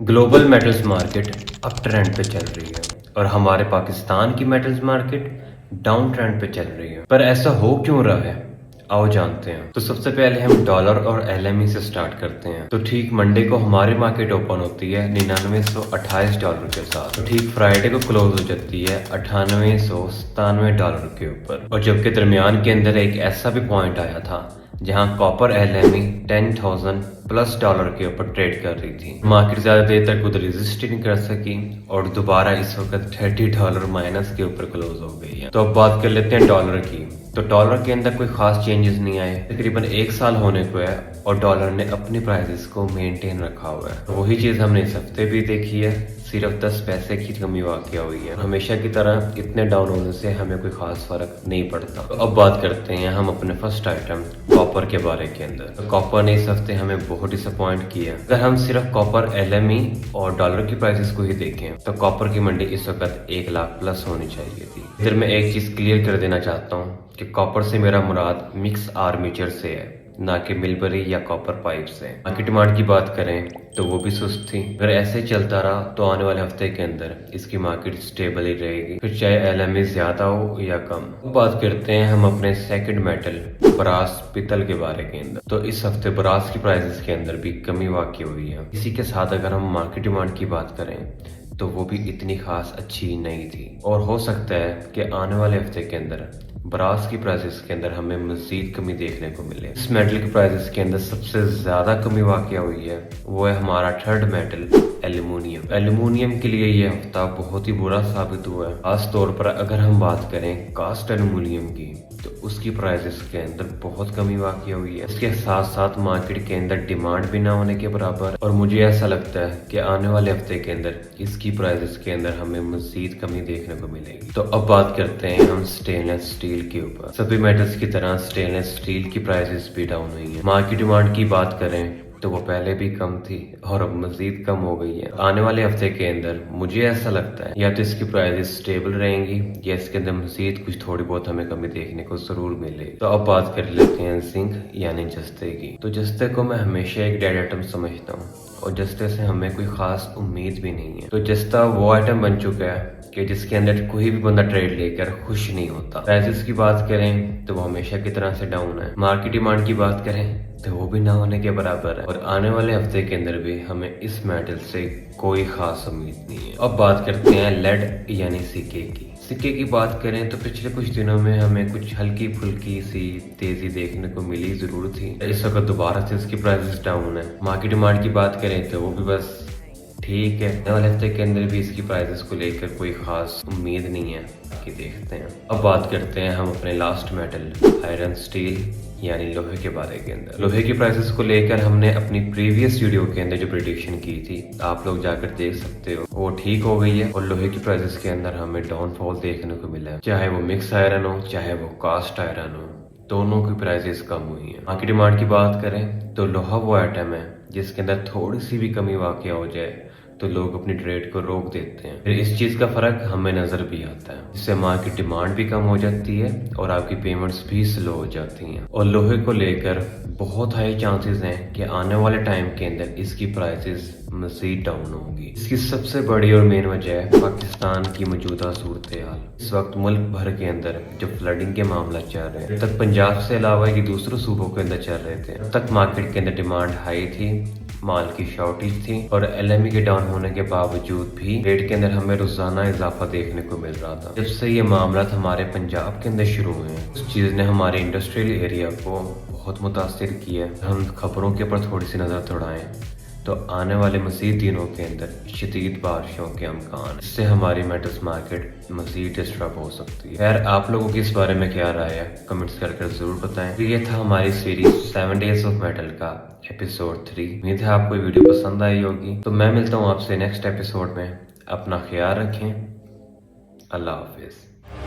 Global metals market up trend पे चल रही है और हमारे पाकिस्तान की मेटल्स मार्केट डाउन ट्रेंड पे चल रही है। पर ऐसा हो क्यों रहा है, आओ जानते हैं। तो सबसे पहले हम डॉलर और एलएमई से स्टार्ट करते हैं। तो ठीक मंडे को हमारी मार्केट ओपन होती है $9928 के साथ। तो ठीक फ्राइडे को क्लोज हो जाती है $9897 के ऊपर। और जबकि दरमियान के अंदर एक ऐसा भी पॉइंट आया था जहां कॉपर एलएमई $10,000+ के ऊपर ट्रेड कर रही थी। मार्केट ज्यादा देर तक उधर रेजिस्ट नहीं कर सकी और दोबारा इस वक्त $30 माइनस के ऊपर क्लोज हो गई है। तो अब बात कर लेते हैं डॉलर की। तो डॉलर के अंदर कोई खास चेंजेस नहीं आए, तकरीबन 1 साल होने को है और डॉलर ने अपनी प्राइसेस को मेंटेन रखा हुआ है। वही चीज हमने इस हफ्ते भी देखी है, सिर्फ 10 पैसे की कमी वाकया हुई है। हमेशा की तरह इतने डाउन होने से हमें कोई खास फर्क नहीं पड़ता। तो अब बात करते हैं हम अपने फर्स्ट आइटम कॉपर के बारे के अंदर। तो कॉपर ने इस हफ्ते हमें बहुत डिसअपॉइंट किया। अगर हम सिर्फ कॉपर एलएमई और डॉलर की प्राइसेस को ही देखें तो कॉपर की मंडी इस वक्त 1 लाख प्लस होनी चाहिए थी। इधर मैं एक चीज क्लियर कर देना चाहता हूँ कि कॉपर से मेरा मुराद मिक्स आर्मेचर से है, ना कि मिलबरी या कॉपर पाइप से। बाकी डिमांड की बात करें तो वो भी सुस्त थी। अगर ऐसे चलता रहा तो आने वाले हफ्ते के अंदर इसकी मार्केट स्टेबल ही रहेगी, फिर चाहे एलएमई ज्यादा हो या कम। बात करते हैं हम अपने सेकंड मेटल ब्रास पितल के बारे के अंदर। तो इस हफ्ते ब्रास की प्राइसेस के अंदर भी कमी वाकई हुई है। इसी के साथ अगर हम मार्केट डिमांड की बात करें तो वो भी इतनी खास अच्छी नहीं थी और हो सकता है कि आने वाले हफ्ते के अंदर ब्रास की प्राइसेस के अंदर हमें मजीद कमी देखने को मिले। इस मेटल की प्राइसेस के अंदर सबसे ज्यादा कमी वाकया हुई है वो है हमारा थर्ड मेटल एल्यूमिनियम। एल्यूमिनियम के लिए ये हफ्ता बहुत ही बुरा साबित हुआ है। खास तौर पर अगर हम बात करें कास्ट एल्यूमिनियम की तो उसकी प्राइसेस के अंदर बहुत कमी वाकया हुई है। इसके साथ साथ मार्केट के अंदर डिमांड भी ना होने के बराबर, और मुझे ऐसा लगता है कि आने वाले हफ्ते के अंदर इसकी प्राइसेस के अंदर हमें मजीद कमी देखने को मिलेगी। तो अब बात करते हैं हम स्टेनलेस स्टील के ऊपर। सभी मेटल्स की तरह स्टेनलेस स्टील की प्राइसेस भी डाउन हुई है। मार्केट डिमांड की बात करें तो वो पहले भी कम थी और अब मजीद कम हो गई है। आने वाले हफ्ते के अंदर मुझे ऐसा लगता है या तो इसकी प्राइसेस स्टेबल रहेंगी या इसके अंदर मजीद कुछ थोड़ी बहुत हमें कमी देखने को जरूर मिलेगी। तो अब बात कर लेते हैं जिंक यानी जस्ते की। तो जस्ते को मैं हमेशा एक डेड आइटम समझता हूँ और जस्ते से हमें कोई खास उम्मीद भी नहीं है। तो जस्ता वो आइटम बन चुका है कि जिसके अंदर कोई भी बंदा ट्रेड लेकर खुश नहीं होता। प्राइसेस की बात करें तो वो हमेशा की तरह से डाउन है। मार्केट डिमांड की बात करें तो वो भी ना होने के बराबर है और आने वाले हफ्ते के अंदर भी हमें इस मेटल से कोई खास उम्मीद नहीं है। अब बात करते हैं लेड यानी सिक्के की। सिक्के की बात करें तो पिछले कुछ दिनों में हमें कुछ हल्की फुल्की सी तेजी देखने को मिली जरूर थी। इस वक्त दोबारा से इसकी प्राइसेस डाउन है। मार्केट डिमांड की बात करें तो वो भी बस ठीक है। आने वाले हफ्ते के अंदर भी इसकी प्राइसेस को लेकर कोई खास उम्मीद नहीं है कि देखते हैं। अब बात करते हैं हम अपने लास्ट मेटल आयरन स्टील यानी लोहे के बारे के अंदर। लोहे की प्राइसेस को लेकर हमने अपनी प्रीवियस वीडियो के अंदर जो प्रेडिक्शन की थी आप लोग जाकर देख सकते हो, वो ठीक हो गई है और लोहे की प्राइसेस के अंदर हमें डाउनफॉल देखने को मिला है। चाहे वो मिक्स आयरन हो चाहे वो कास्ट आयरन हो, दोनों की प्राइसेस कम हुई है। मार्केट डिमांड की बात करें तो लोहा वो आइटम है जिसके अंदर थोड़ी सी भी कमी वाकया हो जाए तो लोग अपनी ट्रेड को रोक देते हैं। फिर इस चीज का फर्क हमें नजर भी आता है, इससे मार्केट डिमांड भी कम हो जाती है और आपकी पेमेंट्स भी स्लो हो जाती हैं। और लोहे को लेकर बहुत हाई चांसेस हैं कि आने वाले टाइम के अंदर इसकी प्राइसेस मजीद डाउन होंगी। इसकी सबसे बड़ी और मेन वजह है पाकिस्तान की मौजूदा सूरत हाल। इस वक्त मुल्क भर के अंदर जो फ्लडिंग के मामला चल रहे हैं, तक पंजाब से अलावा ये दूसरों सूबों के अंदर चल रहे थे, तक मार्केट के अंदर डिमांड हाई थी, माल की शॉर्टेज थी और एलएमई के डाउन होने के बावजूद भी रेट के अंदर हमें रोजाना इजाफा देखने को मिल रहा था। जब से ये मामला हमारे पंजाब के अंदर शुरू हुए हैं उस चीज ने हमारे इंडस्ट्रियल एरिया को बहुत मुतासिर किया है। हम खबरों के ऊपर थोड़ी सी नजर दौड़ाएं तो आने वाले मजीद दिनों के अंदर शदीद बारिशों के अमकान, इससे हमारी मेटल्स मार्केट मजीद डिस्टर्ब हो सकती है। खैर आप लोगों की इस बारे में क्या राय है कमेंट्स करके जरूर बताएं। तो ये था हमारी सीरीज 7 डेज ऑफ मेटल का एपिसोड 3। उम्मीद है आपको ये वीडियो पसंद आई होगी। तो मैं मिलता हूँ आपसे नेक्स्ट एपिसोड में। अपना ख्याल रखें। अल्लाह हाफिज।